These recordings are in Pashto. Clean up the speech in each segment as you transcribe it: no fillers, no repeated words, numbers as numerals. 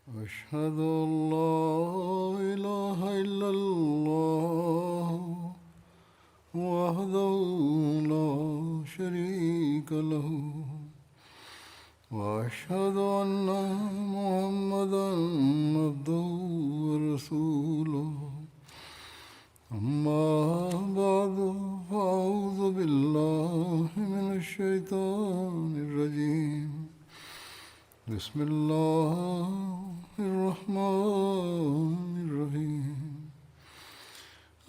أشهد أن لا إله إلا الله وحده لا شريك له وأشهد أن محمدا عبده ورسوله أما بعد فأعوذ بالله من الشيطان الرجيم بسم الله الرحمن الرحيم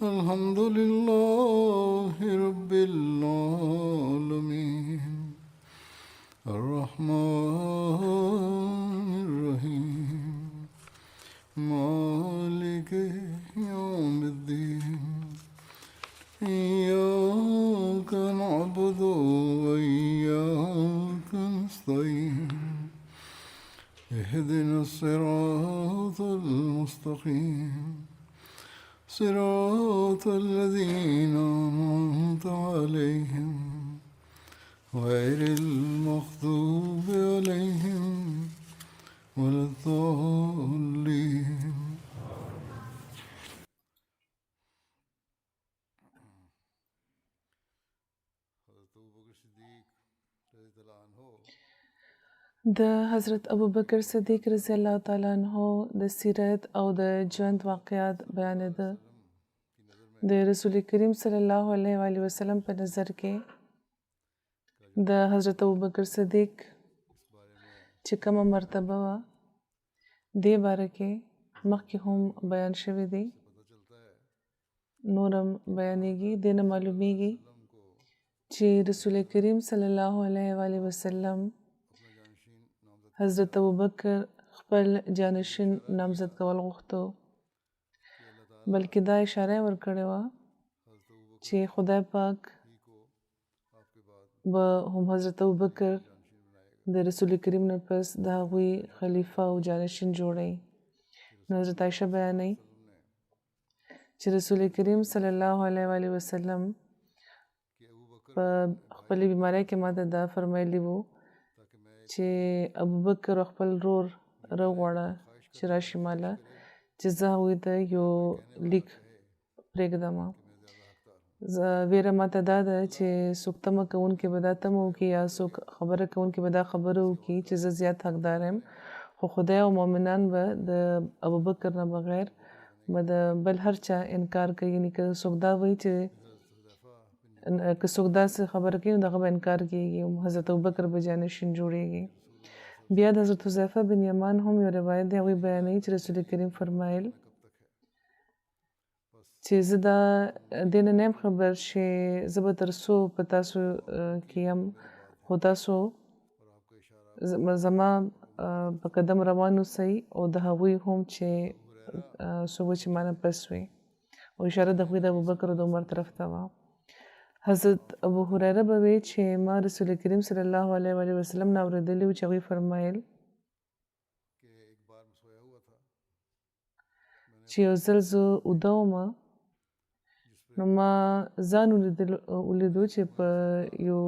الحمد لله رب العالمين الرحمن الرحيم مالك يوم الدين إياك نعبد وإياك نستعين اهدنا الصراط المستقيم صراط الذين أنعمت عليهم غير المغضوب عليهم ولا الضالين. د حضرت ابوبکر صدیق رضی الله تعالی عنہ د سیرت او د ژوند واقعات بیانېده. د رسول کریم صلی الله علیه و آله وسلم په نظر کې د حضرت ابوبکر صدیق چې کومه مرتبه وه دې باره کې مخکې هم بیان شوی دی، نورم بیانېږي. دې نه معلومیږي چې رسول کریم صلی الله علیه و آله وسلم حضرت ابوبکر خپل جانشین نامزد کول غوښتو، بلکې دا اشاره ورکړې وه چې خدای پاک به هم حضرت ابوبکر د رسول کریم نه پس د هغوی خلیفه او جانشین جوړوي. نو حضرت عایشه بیانوي چې رسول کریم صلی الله علیه و آله وسلم په خپلې بیمارۍ کې ماته دا فرمایلی وو چې ابوبکر خپل رور راوغواړه چې راشي ماله چې زه هغوی ته یو لیک پرېږدم. ویره ماته دا ده چې څوک تمه کوونکي به دا تمه وکړي یا څوک خبره کوونکي به دا خبره وکړي چې زه زیات حقدار یم، خو خدای او مؤمنان به د ابوبکر نه بغیر به د بل هر چا انکار کوي. یعنې که څوک دا وایي چې که څوک داسې خبره کوي نو دغه به انکار کېږي او حضرت ابوبکر به جانشین جوړېږي. بیا د حضرت حذیفه بن یمان هم یو روایت دی، هغوی بیانوي چې رسول کریم فرمایل چې زه دا دې نه یم خبر چې زه به تر څو په تاسو کې یم، خو تاسو زما په قدم روان اوسئ او د هغوی هم چې څوک چې ما نه پس وي، او اشاره د هغوی د ابوبکر او د عمر طرف ته وه. حضرت ابو هریره به وی چې ما رسول کریم صلی الله علیه و آله وسلم نه اورېدلي وو چې هغوی فرمایل چې یو ځل زه اوده ومه نو ما ځان ولیدو چې په یو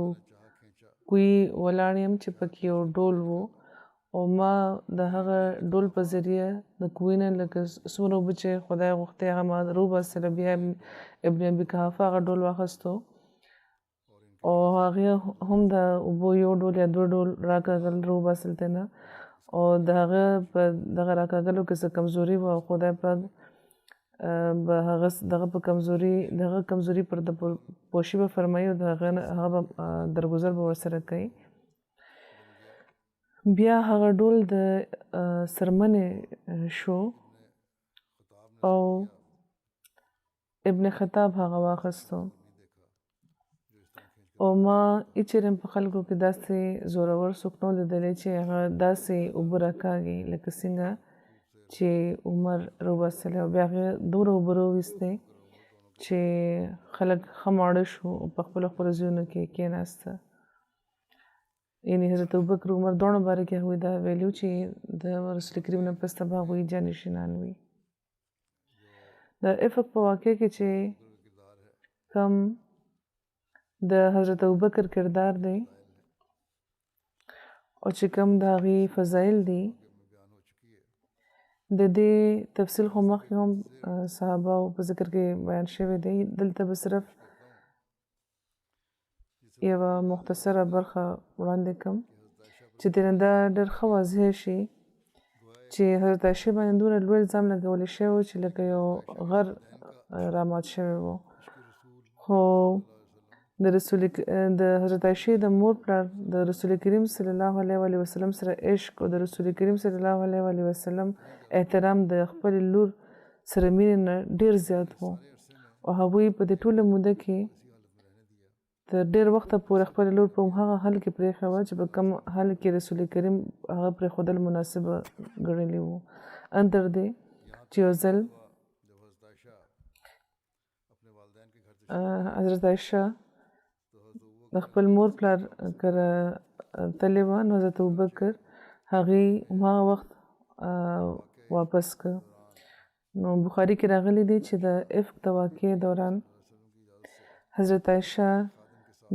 کوی ولاړ یم چې پکې یو ډول و او ما د هغه ډول په ذریعه د کوی نه لکه څومره اوبه چې خدای غوښتې هغه ما روباسله. بیا ابن ابي قحافه هغه ډول واخیستو او هغې هم د اوبو یو ډول یا دوه ډول راکاږل روباسل ترې او د هغه په دغه راکاږلو کې څه کمزوري وه او خدای پاک به دغه په کمزوري پر د پوشي به فرمایي او د هغه به درګذر به ورسره کوي. بیا هغه ډول د څرمنې شو او ابن خطاب هغه واخیستو او ما هېچېرې په خلکو کې داسې زورور څوک نه و لیدلی چې هغه داسې اوبه راکاږي لکه څنګه چې عمر راوباسلی او بیا هغې دومره اوبه راوویستې چې خلک ښه ماړه شو او په خپلو ځایونو کې کېناسته. یعنې حضرت ابوبکر عمر دواړو باره کې هغوی دا ویلي و چې د رسول کریم نه پس به هغوی جانشینان وي. د افق په واقع کې چې کم د حضرت ابوبکر کردار دی او چې کم د هغې فضایل دي د دې تفصیل خو مخکې هم صحابه په ذکر کې بیان شوی دی دلته به صرف یوه مختصره برخه وړاندې کړم چې دینه دا ډېر ښه واضح شي چې حضرت عایشې باندې دومره لوی الزام لګولی شوی و چې لکه یو غر رامات شوی و خو د حضرت عایشې د مور پلار د رسول کریم صلی الله علیه وسلم سره عشق او د رسول کریم صلی الله علیه وسلم احترام د خپل لور سره مینې نه ډېر زیات و او هغوی په دې ټوله موده کې تر ډېر وخته پورې خپل لور په هغه حال کې پرېښه وه چې په کوم حال کې رسول کریم هغه پرېښودل مناسبه ګڼلی و ان تر دې چې یو ځل حضرت عایشه د خپل مور پلار کره تللی وه نو حضرت ابوبکر هغې هماغه وخت واپس کړ نو بخاري کې راغلی دی چې د افق د واقعې دوران حضرت عایشه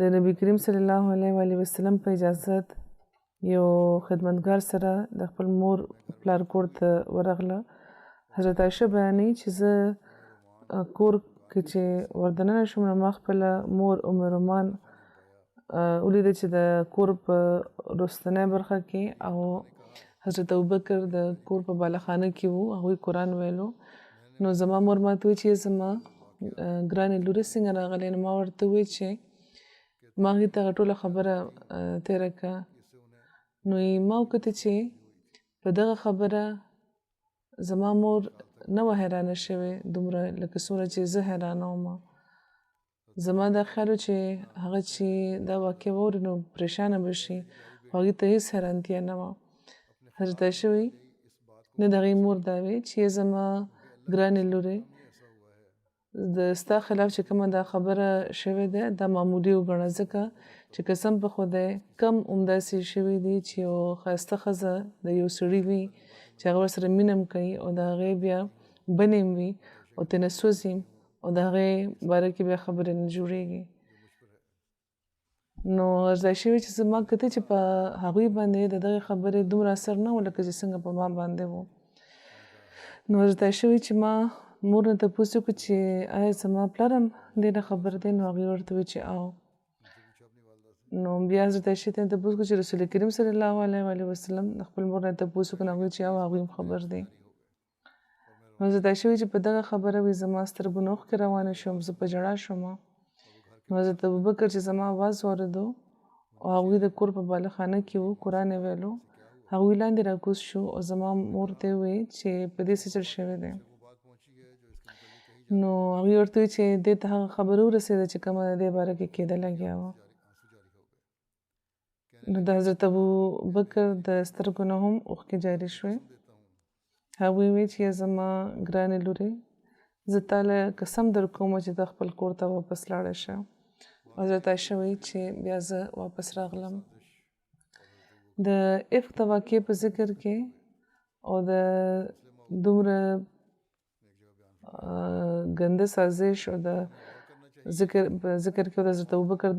د نبی کریم صلی الله علیه وسلم په اجازت یو خدمتګار سره د خپل مور پلار کور ته ورغله حضرت عایشه بیانوي چې زه کور کې چې وردننه شوم نو ما خپله مور ام رومان ولیده چې د کور په وروستنۍ برخه کې او حضرت ابوبکر د کور په بالاخانه کې وو هغوی قرآن ویلو نو زما مور ماته وویل چې زما ګرانې لورې څنګه راغلی نو ما ورته وویل چې ما هغې ته هغه ټوله خبره تېره کړه نو ما وکتل چې په دغه خبره زما مور نه وه حیرانه شوې دومره لکه څومره چې زه حیرانه وم زما دا خیال و چې هغه چې دا واقع واوري نو پریشانه به شي هغې ته هېڅ حیرانتیا نه وه حضرت عایشه وایي نه د هغې مور دا وی چې زما ګرانې لورې د ستا خلاف چې کومه دا خبره شوې ده دا معمولي وګڼه ځکه چې قسم په خدای کم همداسې شوي دي چې یو ښایسته ښځه د یو سړي وي چې هغه ورسره مینه هم کوي او د هغې بیا بنې هم وي او ترېنه سوځي او د هغې باره کې بیا خبرې نه جوړېږي نو حضرت عایشې وایي چې زما کتل چې په هغوی باندې د دغې خبرې دومره اثر نه و لکه چې څنګه په ما باندې و نو حضرت عایشې وایي چې ما مور نه تپوس وکړو چې آیا زما پلار هم دې نه خبر دی نو هغې ورته وایي چې او نو بیا حضرت عایشې ته تپوس وکړو چې رسول کریم صلی الله علیه وسلم د خپل مور نه تپوس وکړو نو هغې چې او هغوی هم خبر دی نو حضرت عایشې وایي چې په دغه خبره وایي زما سترګو نه اوښکې روانې شوم زه په ژړا شوم نو حضرت ابوبکر چې زما اواز واورېدو او هغوی د کور په بالخانه کې وو قرآن یې ویلو هغوی لاندې راکوز شو او زما مور ته یې وویل چې په دې څه چل شوی دی نو هغې ورته وویل چې دې ته هغه خبره ورسېده چې کومه د دې باره کې کېده لګیا وه نو د حضرت ابوبکر د سترګو نه هم اوښکې جاري شوې هغوی وویل چې زما ګرانې لورې زه تاله قسم در کوم چې ته خپل کور ته واپس لاړه شه حضرت عایشه وایي چې بیا زه واپس راغلم د افق د واقعې په ذکر کې او د دومره ګنده سازش او د ذکر کې د حضرت ابوبکر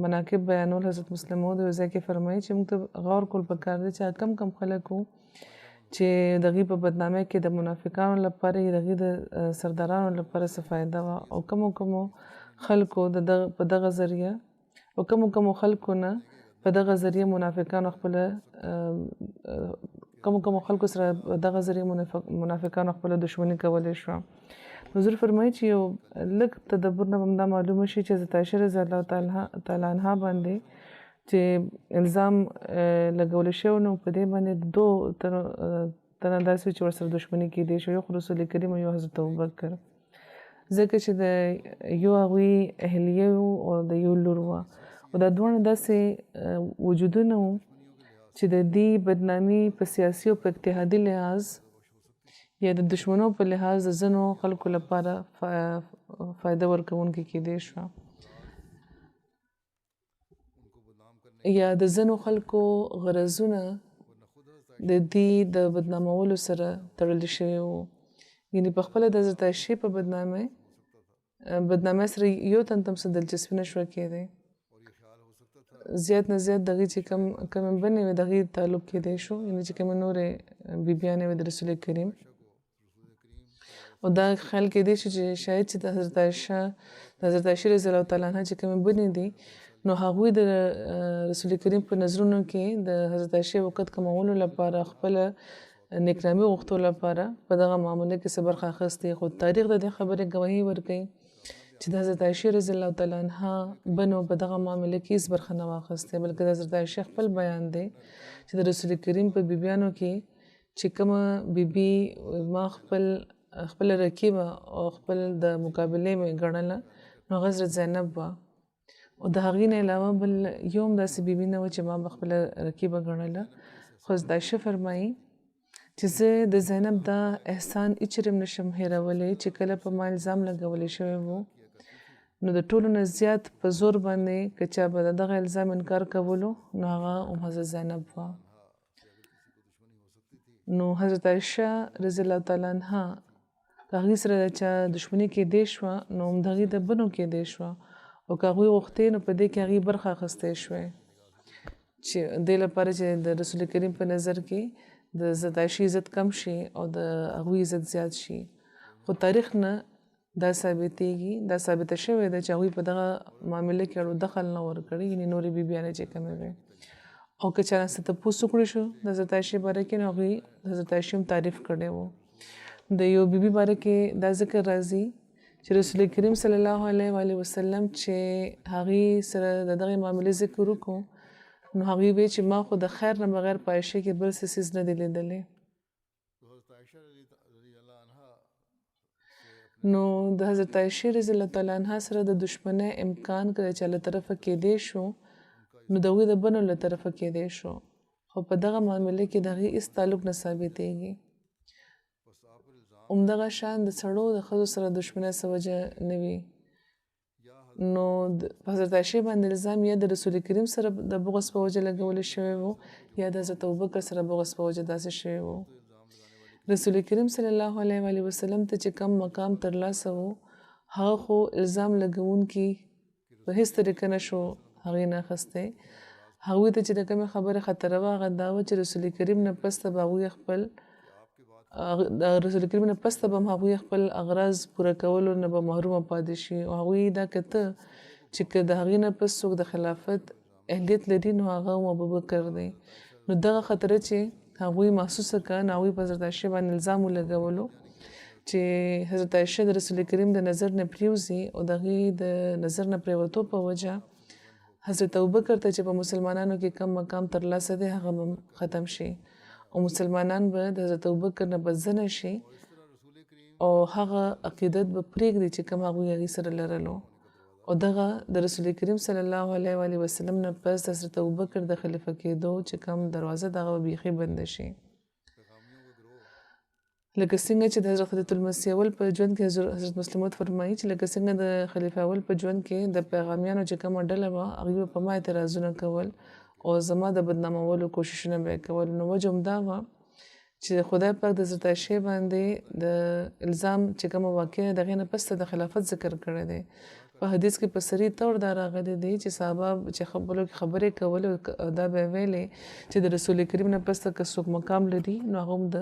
مناقب بیانول حضرت مسلم موعود یو ځای کې فرمایي چې موږ ته غور کول پکار دی چې کم کم خلک وو چې د هغې په بدنامۍ کې د منافقانو لپاره د هغې د سردارانو لپاره څه فایده وه او کومو خلکو په دغه ذریعه او کومو خلکو نه په دغه ذریعه منافقانو خپله کومو خلکو سره دغه ذریعه منافقانو خپله دښمني کولی شوه حضور فرمایي چې یو لږ تدبر نه به دا معلومه شي چې حضرت عایشه رضی الله تعالی عنها باندې چې الزام لګولی شوی نو په دې باندې دوه تنه داسې چې ورسره دښمني کېدی شو یو خو رسول کریم او یو حضرت ابوبکر ځکه چې د یو هغوی اهلیه وو او د یو لور وه او دا دواړه داسې وجودونه وو چې د دې بدنامي په سیاسي او په اجتهادي لحاظ یا د دشمنو په لحاظ د ځینو خلکو لپاره فایده ورکوونکې کېدی شوه یا د ځینو خلکو غرضونه د دې د بدنامولو سره تړلی شوي وو یعنې په خپله د حضرت عایشې په بدنامۍ سره یو تن ته هم څه دلچسپي نه شوه کېدی زیات نه زیات دغه چې کم بنې وي دغه تعلق کېدای شو یعنی چې کوم نورې بیبیانې وي د رسول کریم او دا خیال کېدای شي چې شاید چې د حضرت عایشه رضی الله تعالی عنها چې کوم بنې دي نو هغوی د رسول کریم په نظرونو کې د حضرت عایشه وخت کمولو لپاره خپل نیکنامي غوښتو لپاره په دغه معاملې کې څه برخه اخیستې خو تاریخ د دې خبرې ګواهي ورکوي چې د حضرت عایشه رضی الله تعالی عنها بنو په دغه معاملې کې هیڅ برخه نه واخیستې بلکې د حضرت عایشه خپل بیان دی چې د رسول کریم په بیبیانو کې چې کومه بیبي ما خپل رقیبه او خپل د مقابلې مې ګڼله نو هغه حضرت زینب وه او د هغې نه علاوه بل یو هم داسې بیبي نه وه چې ما به خپله رقیبه ګڼله خو حضرت عایشه فرمایي چې زه د زینب دا احسان هیچرې نشم هیرولی چې کله په ما الزام لګولی شوی و نو د ټولو نه زیات په زور باندې که چا به د دغه الزام انکار کولو نو هغه حضرت زینب وه نو حضرت عایشه رضی الله تعالی عنها که هغې سره د چا دښمني کېدی شوه نو همدغې د بنو کېدی شوه او که هغوی غوښتې نو په دې کې هغې برخه اخیستی شوی چې دې لپاره چې د رسول کریم په نظر کې د حضرت عایشې عزت کم شي او د هغوی عزت زیات شي خو تاریخ نه دا ثابتېږي دا ثابته شوې ده چې هغوی په دغه معاملې کې اړو دخل نه ورکړی یعنې نورې بیبیانې چې کومې وې او که چا نه څه تپوس وکړی شو د حضرت عایشې باره کې نو هغوی د حضرت عایشې هم تعریف کړی و د یو بیبي باره کې دا ذکر راځي چې رسول کریم صلی الله علیه وسلم چې هغې سره د دغې معاملې ذکر وکړو نو هغوی وی چې ما خو د خیر نه بغیر په عایشه کې بل څه څیز نه دی لیدلی نو د حضرت عایشه رضی الله تعالی عنها سره د دشمنۍ امکان که د چا له طرفه کېدی شو نو د هغوی د بنو له طرفه کېدی شو خو په دغه معاملې کې د هغې هېڅ تعلق نه ثابتېږي همدغه شان د سړو د ښځو سره دشمنۍ څه وجه نه وي نو په حضرت عایشه باندې الزام یا د رسول کریم سره د بغض په وجه لګولی شوی و یا د حضرت ابوبکر سره بغض په وجه داسې شوی و رسول کریم صلی الله علیه وسلم ته چې کم مقام ترلاسه و هغه خو الزام لګونکي په هیڅ طریقه نه شو هغې نه اخیستی هغوی ته چې د کومې خبرې خطره وه هغه دا وه چې رسول کریم نه پس ته به هغوی خپل رسول کریم نه پس ته به هم هغوی خپل اغراض پوره کولو نه به محرومه پاتې شي او هغوی دا کته چې که د هغې نه پس څوک د خلافت اهلیت لري نو هغه ابوبکر دی نو دغه خطره چې هغوی محسوسه کړه نو هغوی په حضرت عایشه باندې الزام ولګولو چې حضرت عایشه د رسول کریم د نظر نه پریوځي او د هغې د نظر نه پریوتو په وجه حضرت ابوبکر ته چې په مسلمانانو کې کم مقام ترلاسه دی هغه به ختم شي او مسلمانان به د حضرت ابوبکر نه بدزنه شي او هغه عقیدت به پرېږدي چې کوم هغوی هغې سره لرلو او دغه د رسول کریم صلی الله علیه وسلم نه پس د حضرت ابوبکر د خلیفه کېدو چې کوم دروازه دغه به بیخي بنده شي لکه څنګه چې د حضرت خلیفة المسیح اول په ژوند کې حضرت مسلم موعود فرمایي چې لکه څنګه د خلیفه اول په ژوند کې د پیغامیانو چې کومه ډله وه هغوی به په ما اعتراضونه کول او زما د بدنامولو کوششونه به یې کول نو وجه همدا وه چې خدای پاک د حضرت عایشې باندې د الزام چې کومه واقعه د هغې نه پس د خلافت ذکر کړی دی په حدیث کې په صریح طور دا راغلی دی چې صحابه چې خپلو کې خبرې کولې دا به یې ویلې چې د رسول کریم نه پس که څوک مقام لري نو هغه هم د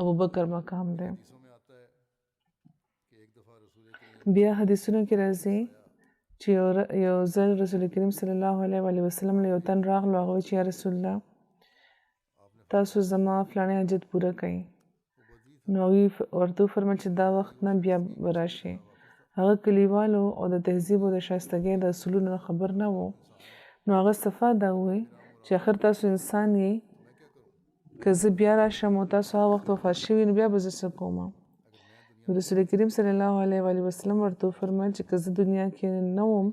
ابوبکر مقام دی بیا حدیثونو کې راځي چې یو ځل رسول کریم صلی الله علیه وسلم له یو تن راغلو هغه چې یا رسول الله تاسو زما فلانه حاجت پوره کړئ نو هغوی ورته وفرمیل چې دا وخت نه بیا به راشي هغه کلیوالو او د تهذیب او د شایستګۍ د اصولو نه خبر نه و نو هغه صفا دا ووایي چې آخر تاسو انسان یې که زه بیا راشم او تاسو هغه وخت وفات شوي نو بیا به زه څه کوم رسول کریم صلی الله علیه وسلم ورته وفرمیل چې که زه دنیا کې نه وم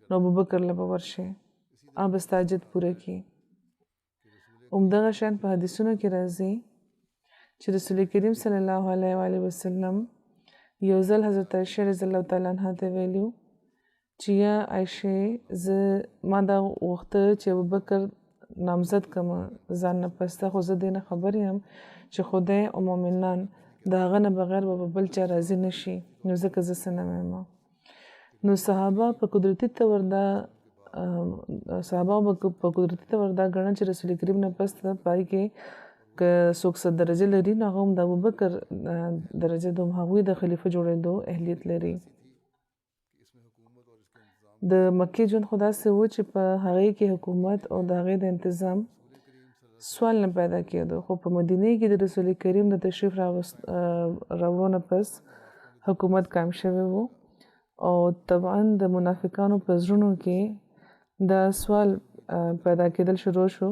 نو ابوبکر له به ورشي هغه به ستا حاجت پوره کړي همدغه شان په حدیثونو کې راځي چې رسول کریم صلی الله علیه وسلم یو ځل حضرت عایشه رضی الله تعالی عنها ته ویلو چې یا عایشه زه ما دا غوښته چې ابوبکر نامزد کړم ځان نه پسته خو زه دې نه خبر یم چې خدای او مؤمنان د هغه نه بغیر به بل چا راضي نه شي نو ځکه زه څه نه وایم نو صحابه په قدرتي طور دا صحابه په قدرتي تور دا ګڼل چې رسول کریم نه پس پای کې که څوک څه درجه لري نو هغه هم د ابوبکر درجه د هغوی د خلیفه جوړېدو اهلیت لري. د مکې ژوند خو داسې و چې په هغې کې حکومت او د هغې د انتظام سوال نه پیدا کېدو، خو په مدینې کې د رسول کریم د تشریف راوړو نه پس حکومت قایم شوی و او طبعا د منافقانو په زړونو کې دا سوال پیدا کېدل شروع شو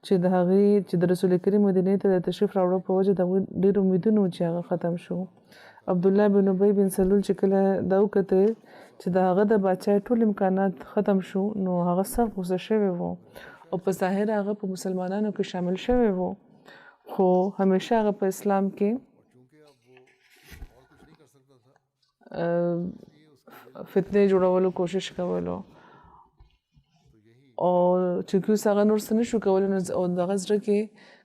چې د هغې چې د رسول کریم مدینې ته د تشریف راوړو په وجه د هغوی ډېر امیدونه چې هغه ختم شو. عبدالله بن ابی بن سلول چې کله دا وکتل چې د هغه د باچای ټول امکانات ختم شو نو هغه سخت غوسه شوی و او په ظاهر هغه په مسلمانانو کې شامل شوی و، خو همیشه هغه په اسلام کې فتنې جوړولو کوشش کولو او چې اوس هغه نور څه نشو کولی نو او د هغه زړه کې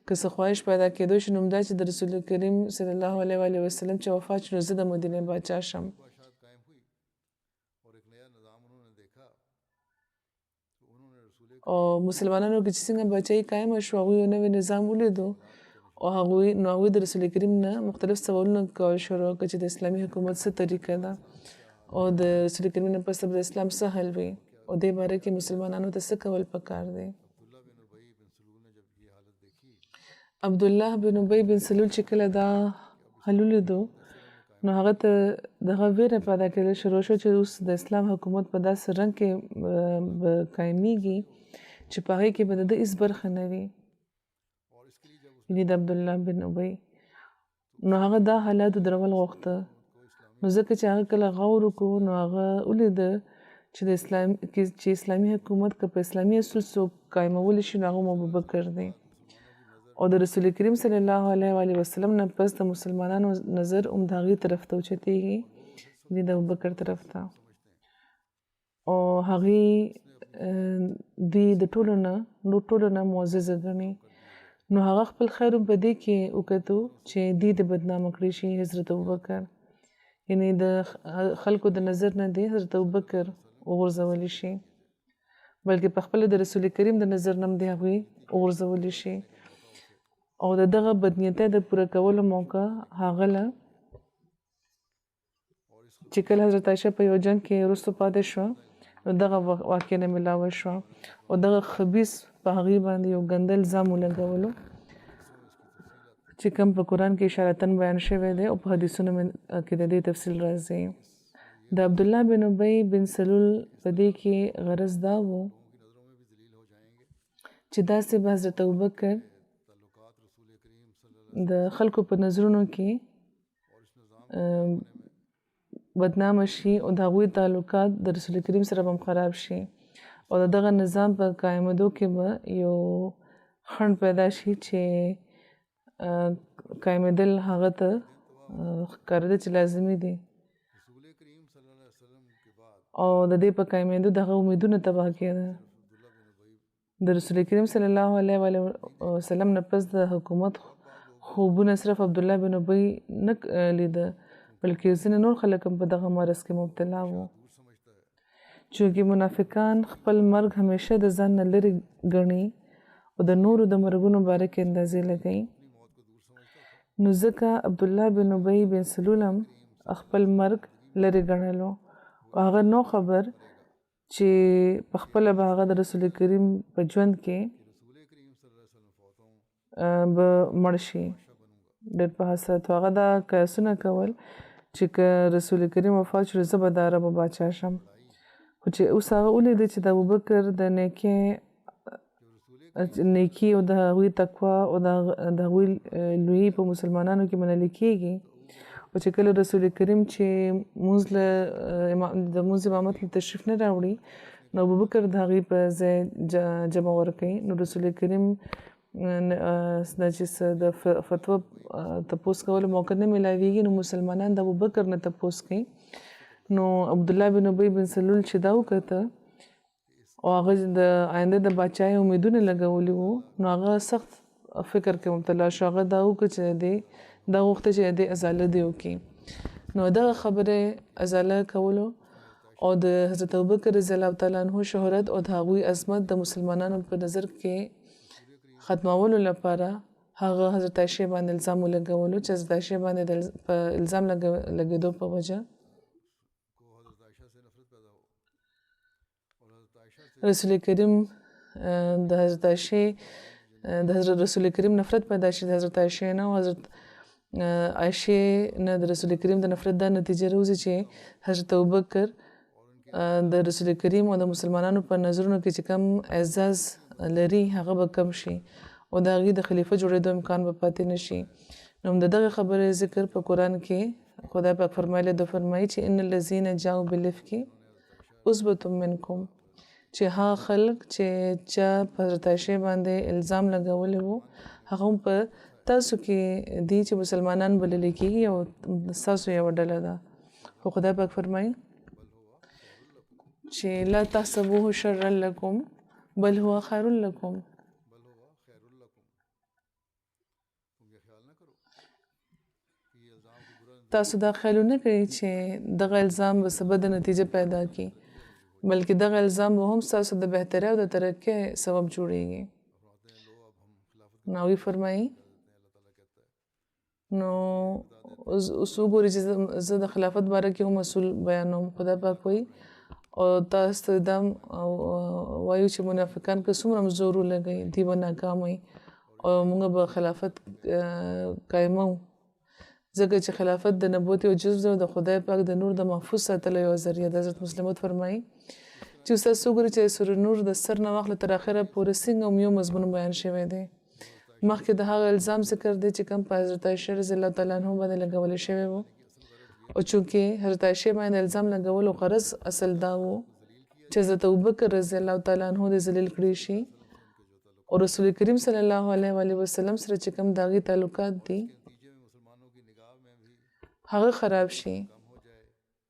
که څه خواهش پیدا کېدو شي نو همدا چې د رسول کریم صلی الله علیه و وسلم چې وفات شو نو زه د مدینې باچا شم. او مسلمانانو کې چې څنګه بچای قایم شو هغوی یو نوی نظام ولیدو او هغوی د رسول کریم نه مختلف سوالونه کول شروع کړه چې د اسلامي حکومت څه طریقه ده او د رسول کریم نه پس د اسلام څه حل وي او دې باره کې مسلمانانو ته څه کول پکار دی. عبدالله بن ابی بن سلول چې کله دا حل ولیدو نو هغه ته دغه ویره پیدا کېدل شروع شو چې اوس د اسلام حکومت په داسې رنګ کې قایمیږي چې په هغې کې به د ده هېڅ برخه نه وي، یعنې د عبدالله بن ابی. نو هغه دا حالاتو درول غوښته نو ځکه چې هغه کله غور وکړو نو هغه ولیده چې اسلامي حکومت که په اسلامي اصول څوک قایمولی شي نو هغه ابوبکر دی او د رسول کریم صلی الله علیه و وسلم نه پس د مسلمانانو نظر هم د هغې طرف ته اوچتېږي، یعنې د ابوبکر طرف ته، او هغې دوی د ټولو نه معززه ګڼي. نو هغه خپل خیر هم په دې کې وکتو چې دوی د بدنامه کړی شي حضرت ابوبکر، یعنې د خلکو د نظر نه دی حضرت ابوبکر وغورځولی شي بلکې په خپله د رسول کریم د نظر نه هم دی هغوی وغورځولی شي او د دغه بدنیتۍ د پوره کولو موقع هغه له چې کله حضرت عایشه په یو جنګ کې وروسته پاتې شوه نو دغه واقع نه ملاوه شوه او دغه خبیث په هغې باندې یو ګنده الزام ولګولو چې کوم په قرآن کې اشارتن بیان شوی دی او په حدیثونو کې د دې تفصیل راځي. د عبدالله بن ابی بن سلول په دې کې غرض دا و چې داسې به حضرت ابوبکر د خلکو په نظرونو کې بدنامه شي او د هغوی تعلقات د رسول کریم سره هم خراب شي او د دغه نظام په قایمېدو کې به یو خنډ پیدا شي چې قایمېدل هغه ته ښکاره ده چې لازمي دي او د دې په قایمېدو دغه امیدونه تباه کېده. د رسول کریم صلی الله علیه وسلم نه پس د حکومت خوبونه صرف عبدالله بن ابی نه لیده بلکې ځینې نور خلک هم په دغه مرض کې مبتلا وو، چونکې منافقان خپل مرګ همیشه د ځان نه لرې ګڼي او د نورو د مرګونو باره کې اندازې لګوي. نو ځکه عبدالله بن ابی بن سلول هم خپل مرګ لرې ګڼلو او هغه نو خبر چې په خپله به هغه د رسول کریم په ژوند کې به مړ شي ډېر په حسرت. هغه دا قیاسونه کول چې که رسول کریم وفات شو زه به د عربو باچا شم، خو چې اوس هغه ولیده چې د ابوبکر د نیکي او د هغوی تقوا او د هغوی لویي په مسلمانانو کې منل کېږي او چې کله رسول کریم چې د مونځ امامت له تشریف نه راوړي نو ابوبکر د هغې په ځای جمع ورکوي نو رسول کریم چې د فتوا تپوس کولو موقع نه میلاویږي نو مسلمانان د ابوبکر نه تپوس کوي. نو عبدالله بن ابی بن سلول چې دا وکړه او هغه د آینده د باچایۍ امیدونه لګولي وو نو هغه سخت فکر کې مبتلا شو. هغه دا وکړه چې دا غوښته چې د ازاله دې وکړي نو دغه خبره ازاله کولو او د حضرت ابوبکر رضی الله تعالی عنہ شهرت او د هغوی عظمت د مسلمانانو په نظر کې ختمولو لپاره هغه حضرت عائشہ باندې الزام ولګولو چې حضرت عائشہ باندې د الزام لګېدو په وجه رسول کریم د حضرت عائشہ د حضرت رسول کریم نفرت پیدا شي د حضرت عائشہ نه او حضرت عائشہ نه د رسول کریم د نفرت د نتیجه روزي چې حضرت ابوبکر د رسول کریم او د مسلمانانو په نظرونو کې چې کم اعزاز لري هغه به کم شي او د هغې د خلیفه جوړېدو امکان به پاتې نشي نو د دغه خبرې ذکر په قرآن کې خدای پاک فرمایلی فرمایي چې ان الذین جاءوا بالافک عصبة منکم چې هغه خلک چې چا په حضرت عائشہ باندې الزام لګولی وو هغه هم په تاسو کې دي چې مسلمانان بلل کېږي او ستاسو یوه ډله ده خو خدای پاک فرمایي چې لا تحسبوه شرا لکم بل هو خیر لکم تاسو دا خیال نه کوي چې دغه الزام به څه بده نتیجه پیدا کړي بلکې دغه الزام به هم ستاسو د بهترۍ او د ترقۍ سبب جوړیږي نو وی فرمایي نو اوس وګورئ چې زه د خلافت باره کې هم اصول بیانوم خدای پاک وایي او تاسو ته دا وایو چې منافقان که څومره هم زور ولګوي دوی به ناکام وي او موږ به خلافت قایمو ځکه چې خلافت د نبوت یو جز ده او د خدای پاک د نور د محفوظ ساتلو یوه ذریعه ده حضرت مسلم فرمایي چې استاد وګورئ چې سوره نور د سر نه واخله تر اخره پورې څنګه یو مضمون بیان شوی دی مخکې د هغه الزام ذکر دی چې کوم په حضرت عائشہ رضی الله تعالی عنها باندې لګولی شوی و او چونکې حضرت عائشہ باندې الزام لګولو غرض اصل دا و چې حضرت ابوبکر رضی الله تعالی عنه د ذلیل کړی شي او رسول کریم صلی الله علیه وسلم سره چې کوم داغي تعلقات دي هغه خراب شي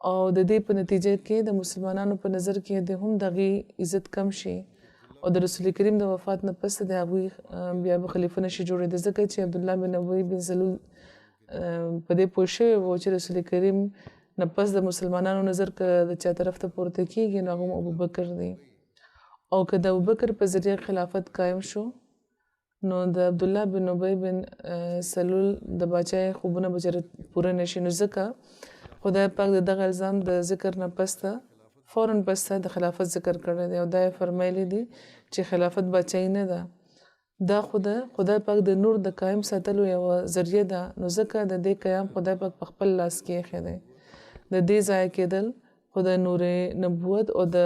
او د دې په نتیجه کې د مسلمانانو په نظر کې د هم دغه عزت کم شي او د رسول کریم د وفات نه پس د هغوی بیا به خلیفه نشي جوړېدی ځکه چې عبد الله بن ابي بن سلول په دې پوه شوی و چې رسول کریم نه پس د مسلمانانو نظر که د چا طرف ته پورته کېږي نو هغه ابوبکر دی او که د ابوبکر په ذریعه خلافت قایم شو نو د عبد الله بن ابي بن سلول د باچای خوبونه به پوره نشي نو ځکه خدای پاک د دغه الزام د ذکر نه پسته فوراً پسته د خلافت ذکر کړی دی او دا یې فرمایلی دي چې خلافت باچایي نه ده دا خدای پاک د نور د قایم ساتلو یوه ذریعه ده نو ځکه د دې قیام خدای پاک په خپل لاس کې ایښی دی د دې ضایع کېدل خو د نور نبوت او د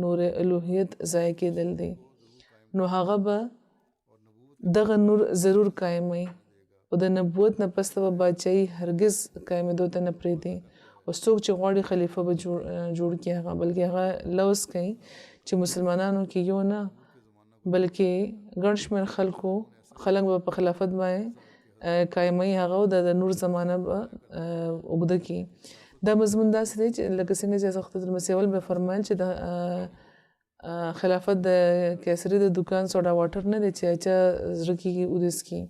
نور الوهیت ضایع کېدل دی نو هغه به دغه نور ضرور قایموي او د نبوت نه پسته به باچایي هرګز قایمېدو ته نه پرېږدي او څوک چې غواړي خلیفه به جوړ کړي هغه بلکې هغه لوث کوي چې مسلمانانو کې یو نه بلکې ګڼ شمېر خلک به په خلافت باندې قایموي هغه او د نور زمانه به اوږده کړي دا مضمون داسې دی چې لکه څنګه چې حضرت المسیح اول به فرمایل چې د خلافت د کیسري د دکان سوډا واټر نه دی چې چا زړه کېږي اودس کړي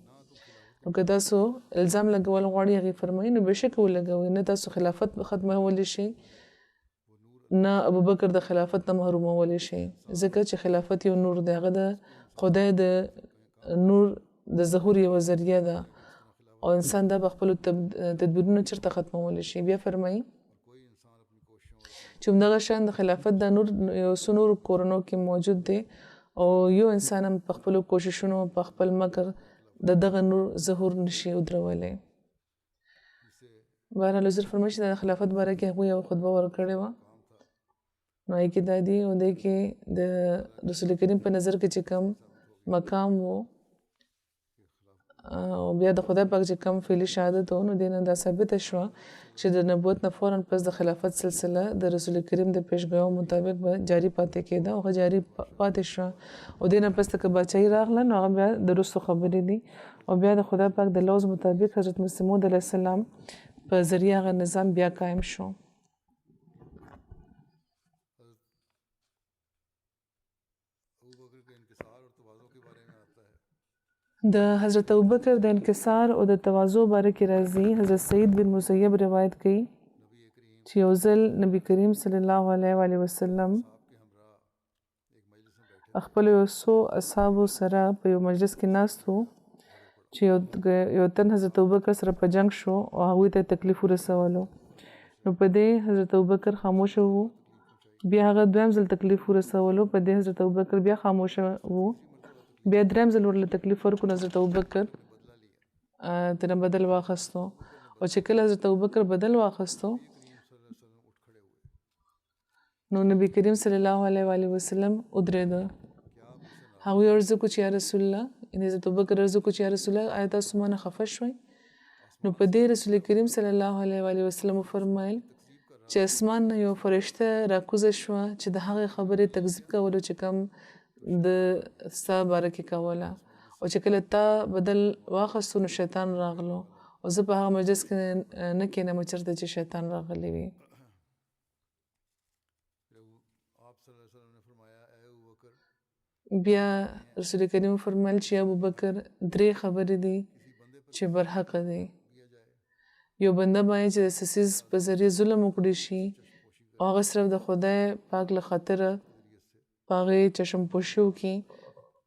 نو که تاسو الزام لګول غواړئ هغې فرمایي نو بېشکه ولګوئ نه تاسو خلافت ختمولی شئ نه ابوبکر د خلافت نه محرومولی شئ ځکه چې خلافت یو نور دی هغه د خدای د نور د ظهور یوه ذریعه ده او انسان دا به خپلو تدبیرونه چېرته ختمولی شي بیا فرمایي چې همدغه شان د خلافت دا نور یو څو نورو کورنو کې موجود دی او یو انسان هم په خپلو کوششونو په خپل مکر د دغه نور ظهور نشي ودرولی بهرحال حضور فرمایي چې د خلافت باره کې هغوی یوه خطبه ورکړې وه نو هغې کې دا دي او دې کې د رسول کریم په نظر کې چې کوم مقام و او بیا د خدای پاک چې کوم فعلي شهادت و نو دې نه دا ثابته شوه چې د نبوت نه فوراً پس د خلافت سلسله د رسول کریم د پیشګیو مطابق به جاري پاتې کېده او هغه جاري پاتې شوه او دې نه پس که باچایي راغله نو هغه بیا د وروستو خبرې دي او بیا د خدای پاک د لوز مطابق حضرت مسیح موعود علیه السلام په ذریعه هغه نظام بیا قایم شو د حضرت ابوبکر د انکسار او د تواضع باره کې راځي حضرت سعید بن مسیب روایت کوي چې یو ځل نبی کریم صلی الله علیه و وسلم خپل یو څو اصحابو سره په یو مجلس کې ناست وو چې یو تن حضرت ابوبکر سره په جنگ شو او هغوی ته تکلیف ورسولو نو په دې حضرت ابوبکر خاموش وو بیا هغه دویم ځل تکلیف ورسولو په دې حضرت ابوبکر بیا خاموش وو بیا دریم ځل ورله تکلیف ورکړو حضرت ابوبکر ترې بدل واخیستو او چې کله حضرت ابوبکر بدل واخیستو نو نبی کریم صلی الله علیه و وسلم ودرېده هغوی عرض وکړو چې یا رسول الله یعنې حضرت ابوبکر عرض وکړو چې یا رسول الله آیا تاسو مانه خفه شوئ نو په دې رسول کریم صلی الله علیه و وسلم وفرمایل چې اسمان نه یو فرشته راکوزه شوه چې د هغې خبرې تکذیب کولو چې کوم د ستا باره کې کوله او چې کله تا بدل واخیستو نو شیطان راغلو او زه په هغه مجلس کې نه کښېنم چېرته چې شیطان راغلی وي بیا رسول کریم فرمایل چې ابوبکر درې خبرې دي چې برحقه دي یو بنده باندې چې د سیز په ذریعه ظلم وکړي شي او هغه صرف د خدای پاک له خاطره په هغې چشم پوشي وکړي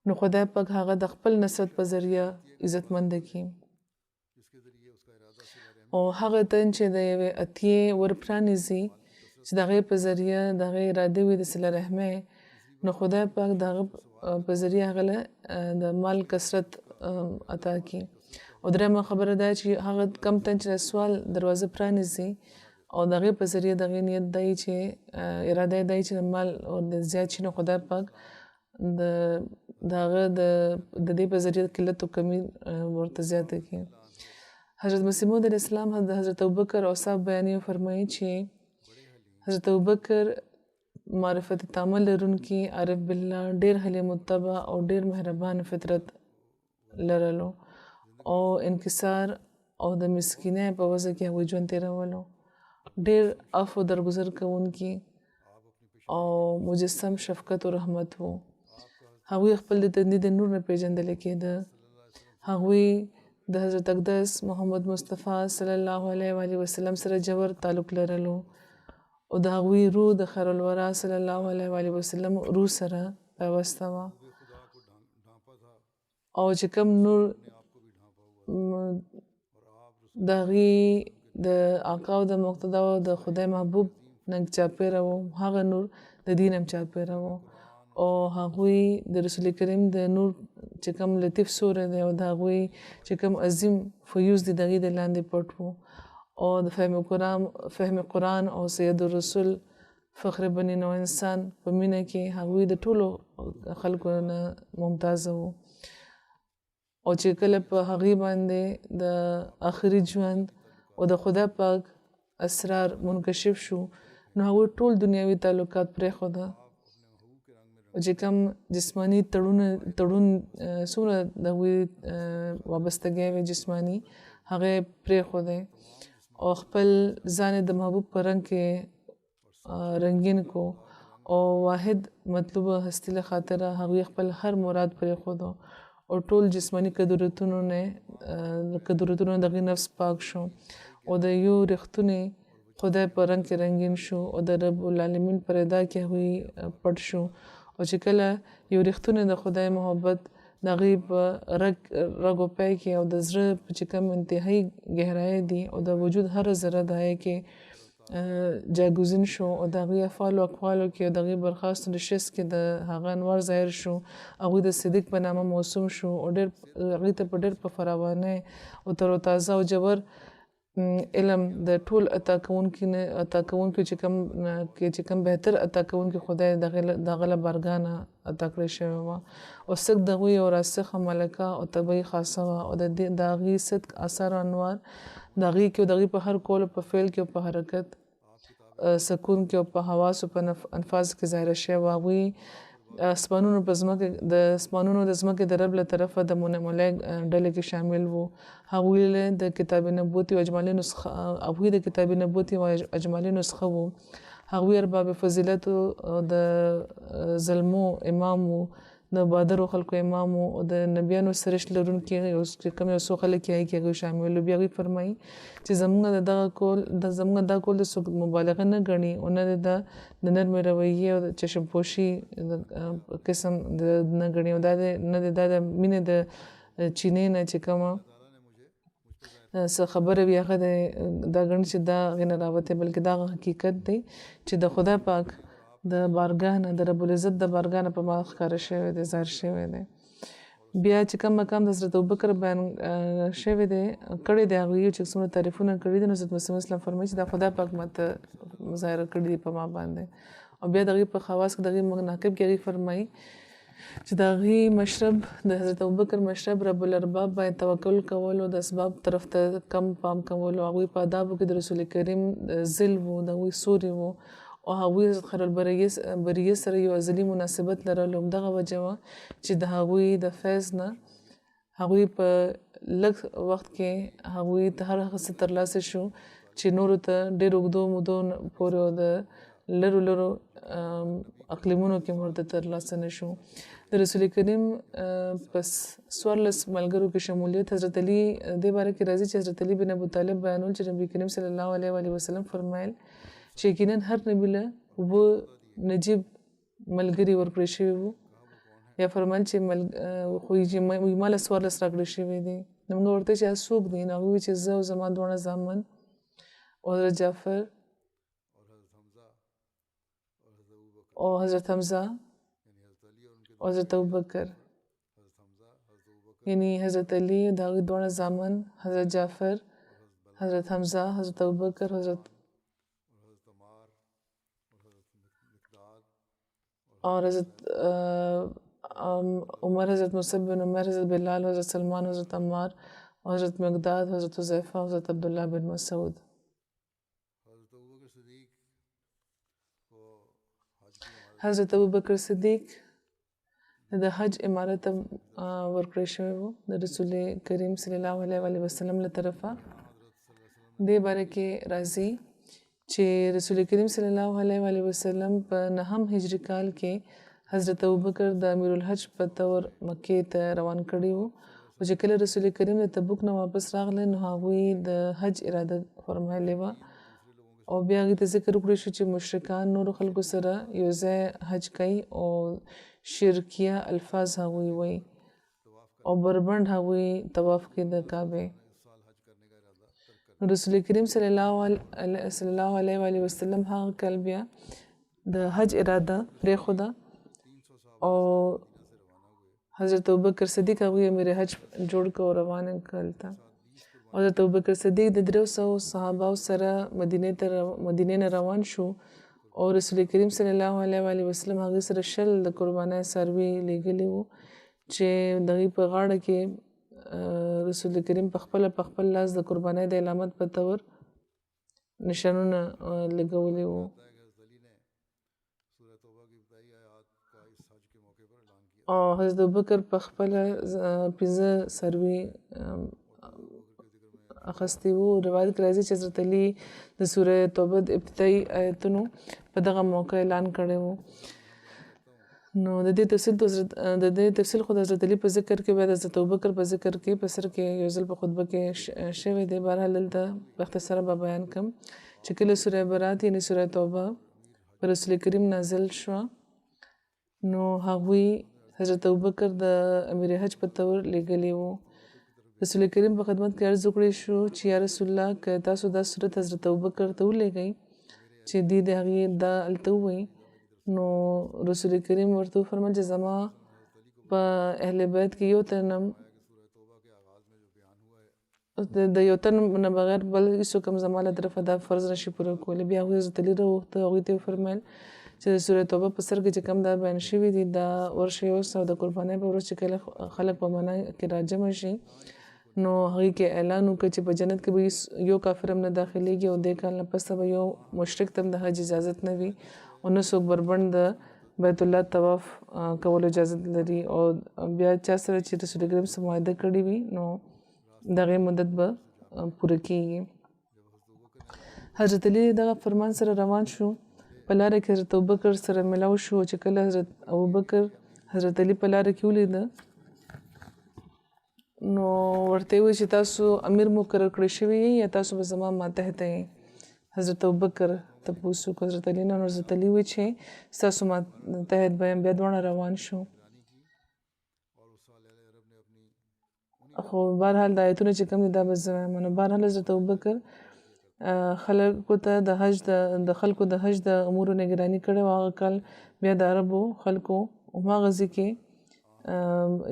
نو خدای پاک هغه د خپل نصرت په ذریعه عزتمنده کړي او هغه تن چې د یوې اتیې ورپرانیزي چې د هغې په ذریعه د هغې اراده وي د صله رحمۍ نو خدای پاک د هغه په ذریعه هغه له د مال کثرت عطا کړي او درېیمه خبره دا چې هغه کم تن چې د سوال دروازه پرانیزي او د هغې په ذریعه د هغې نیت دی چې اراده یې دی چې د مال زیات شي نو خدای پاک د هغه د دې په ذریعه قلت او کمی ورته زیاته کړي حضرت مسیح موعود علیه السلام د حضرت ابوبکر اوصاف بیانوي او فرمایي چې حضرت ابوبکر معرفت تامه لرونکي عارف بالله ډېر حلیم الطبع او ډېر مهربان فطرت لرلو او انکسار او د مسکینۍ په وجه کې هغوی ژوند تېرولو ډېر عفو درګذر کوونکي او مجسم شفقت او رحمت وو هغوی خپل د تندي د نور نه پیژندلی کېده هغوی د حضرت اقدس محمد مصطفی صلی الله علیه و وسلم سره ژور تعلق لرلو او د هغوی روح د خیر الورا صلی الله علیه و وسلم روح سره پیوسته وه او چې کوم نور د هغې د آقا او د مقتدا او د خدای محبوب نه چاپېره و هغه نور د دین هم چاپېره و او هغوی د رسول کریم د نور چې کوم لطیف سوری دی او د هغوی چې کوم عظیم فیوز دی د هغې د لاندې پټ و او د فهم قرآن او سید الرسول فخر بني نوع انسان په مینه کې هغوی د ټولو خلکو نه ممتازه وو او چې کله په هغې باندې د آخري ژوند او د خدای پاک اسرار منکشف شو نو هغوی ټول دنیاوي تعلقات پرېښوده او چې کوم جسماني تړون څومره د هغوی وابستګۍ وې جسماني هغه یې پرېښودی او خپل ځان د محبوب په رنګ کې رنګین کو او واحد مطلوبه هستي له خاطره هغوی خپل هر مراد پرېښودو او ټول جسماني قدرتونو د هغې نفس پاک شو او د یو رښتونې خدای په رنګ کې رنګین شو او د رب العالمین په رضا کې هغوی پټ شو او چې کله یو رښتونې د خدای محبت د هغې په رګ و پای کې او د زړه په چې کوم انتهایي ګهرایي دي او د وجود هره ذره د هغې کې جاګوزین شو او د هغوی افعالو او اقوالو کې او د هغې برخاستو د شخص کې د هغه انوار ظاهر شو هغوی د صدیق په نامه موسوم شو او هغوی ته په ډېر په فراوانۍ او تر و تازه او جوور علم د ټول عطا کوونکو چې کوم بهتر عطا کوونکي خدای د هغه له بارګاه نه عطا کړی شوی وه او صدق د هغوی یو راسخه ملکه او طبعي خاصه وه او د هغې صدق اثر او انوار د هغې کې او د هغې په هر کولو په فعل کې او په حرکت سکون کې او په حواسو په انفاظ کې ظاهره شوی وه هغوی اسمانونو د ځمکې د رب له طرفه د منعملۍ ډلې کې شامل وو هغوی د کتاب نبوت او اجمالي نسخه وو هغوی ارباب فضیلت او د ظلمو امام وو د بادرو خلکو امام او د نبیانو سرش لرونکي کوم یو څو خلک یې کې شامل بیا وی فرمایي چې زمونږ دا کول د مبالغه نه غني او نه د نرم رویه او د چشم پوشي قسم د نه غني او نه د مینه د چینه نه چې کومه څه خبره وي هغه دا غني چې دا غنه راوته بلکې دا حقیقت دی چې د خدا پاک د بارګاه نه د رب العزت د بارګاه نه په ما ښکاره شوی دی ظاهر شوی دی بیا چې کوم مقام د حضرت ابوبکر بیان شوی دی کړی دی هغوی چې څومره تعریفونه کړي دي نو حضرت مسلم اسلام فرمایي چې دا خدا پاک ماته ظاهر کړي دي په ما باندې او بیا دغې په خواص کې دغې مناقب کې هغې فرمایي چې د هغې مشرب د حضرت ابوبکر مشرب رب الارباب باندې توکل کول او د اسباب طرف ته کم پام کول او هغوی په آدابو کې د رسول کریم ذل و د هغوی سوري و او هغوی حضرت خیر البریه سره یو ازلي مناسبت لرلو همدغه وجه وه چې د هغوی د فیض نه هغوی په لږ وخت کې هغوی ته هر هغه څه ترلاسه شو چې نورو ته ډېر اوږدو مودو پورې او د لرو اقلیمونو کې ورته ترلاسه نه شو د رسول کریم پس 14 ملګرو کې شمولیت حضرت علی دې باره کې راځي چې حضرت علی بن ابو طالب بیانول چې نبی کریم صلی الله علیه وسلم فرمایل چې یقینا هر نبی له و نجیب ملګري ورکړی شوي وو یا فرمایل چې خو یې ماله 14 راکړی شوي دي نو موږ ورته چې څوک دي نو هغوی چې زه او زما دواړه زامن او حضرت جعفر او حضرت حمزه او حضرت ابوبکر یعنی حضرت علی د هغوی دواړه زامن حضرت جعفر حضرت حمزه حضرت ابوبکر حضرت اور حضرت عمر حضرت مصعب بن عمر حضرت بلال حضرت سلمان حضرت عمار حضرت مقداد حضرت حذیفہ حضرت عبداللہ بن مسعود حضرت ابوبکر صدیق د حج امارت ورکړی شوی و د رسول کریم صلی الله علیه وسلم له طرفه دې باره کې راځي چې رسول کریم صلی الله علیه وسلم په 9 هجری کال کې حضرت ابوبکر د امیر الحج په تور مکې ته روان کړي وو او چې کله رسول کریم د تبوک نه واپس راغله نو هغوی د حج اراده فرمایلې وه او بیا هغې ته ذکر وکړی شو چې مشرکان نورو خلکو سره یو ځای حج کوي او شرکیه الفاظ هغوی وایي او بربند هغوی طواف کوي د کعبې رسول کریم صلی الله علیه وسلم هغه کال بیا د حج اراده پرېښوده او حضرت ابوبکر صدیق هغوی امیر حج جوړ کړ او روان یې کړل ته حضرت ابوبکر صدیق د 300 صحابه سره مدینې نه روان شو او رسول کریم صلی الله علیه وسلم هغه سره شل د قربانۍ څاروي لېږلي وو چې دغې په غاړه کې رسول کریم په خپل لاس د قربانۍ د علامت په تور نشانونه لګولي وو او حضرت ابوبکر په خپله 15 څاروي اخستی وو روایت کې راځي چې حضرت علی د سوره توبه د ابتدایي آیتونو په دغه موقع اعلان کړی وو نو د دې تفصیل خو د حضرت علی په ذکر کې بیا د حضرت ابوبکر په ذکر کې په سر کې یو ځل په خطبه کې شوی دی بهرحال دلته په اختصار به بیان کړم چې کله سوره برات یعنې سوره توبه په رسول کریم نازل شوه نو هغوی حضرت ابوبکر د امیر حج په تور لېږلي وو رسول کریم په خدمت کې عرض وکړی شو چې یا رسول الله که تاسو دا صورت حضرت ابوبکر ته ولېږئ چې دې د هغې دا هلته ووایي نو رسول کریم ورته وفرمایل چې زما په اهل بیت کې یو تنم د یو تن نه بغیر بل هېڅوک هم زما له طرفه دا فرض نشي پوره کولی بیا هغوی حضرت علي راوغوښته هغوی ته یې وفرمیل چې د سوره توبه په سر کې چې کوم دا بیان شوي دي دا ورشئ اوس او د قربانۍ په ورځ چې کله خلک په منا کې راجمع شي نو هغې کې اعلان وکړه چې په جنت کې به یو کافر هم نه داخلېږي او دې کال نه پسته به یو مشرک ته هم د حج اجازت نه وي او نه څوک بربند د بیت الله طواف کولو اجازت لري او بیا چا سره چې رسول کریم سره معاهده کړې وي نو د هغې مدت به پوره کېږي حضرت علي دغه فرمان سره روان شو په لاره کې حضرت ابوبکر سره ملاو شو چې کله حضرت ابوبکر حضرت علي په لاره کې ولیده نو ورته وی چې تاسو امیر مقرر کړی شوی یا تاسو به زما ماتحت یې حضرت ابوبکر تپوسو حضرت علي نه حضرت علي وی چې تاسو ماتحت به بیا دواړه روان شو خو بهرحال د آیتونه چې کوم دي دا به زه وایم نو بهرحال حضرت ابوبکر خلکو ته د حج د خلکو د حج د امورو نگراني کړې وه هغه کال بیا د عربو خلکو هماغه ځای کې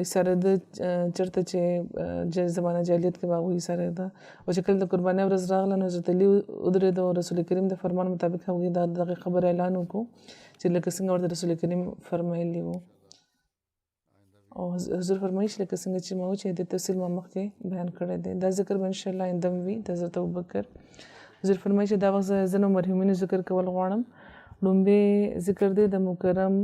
ایساره ده چېرته چې زمانه جاهلیت کې به هغوی ایساره ده او چې کله د قربانۍ ورځ راغله نو حضرت علي ودرېد او رسول کریم د فرمان مطابق هغوی د دغې خبر اعلان وکړو چې لکه څنګه ورته رسول کریم فرمایلي وو او حضور فرمایي چې لکه څنګه چې ما و چې د تفصیل ما مخکې بیان کړی دی دا ذکر به انشاءالله آینده وي د حضرت ابوبکر حضور فرمایي چې دا وخت زه ځینو مرحومینو ذکر کول غواړم لومبی ذکر دی د مکرم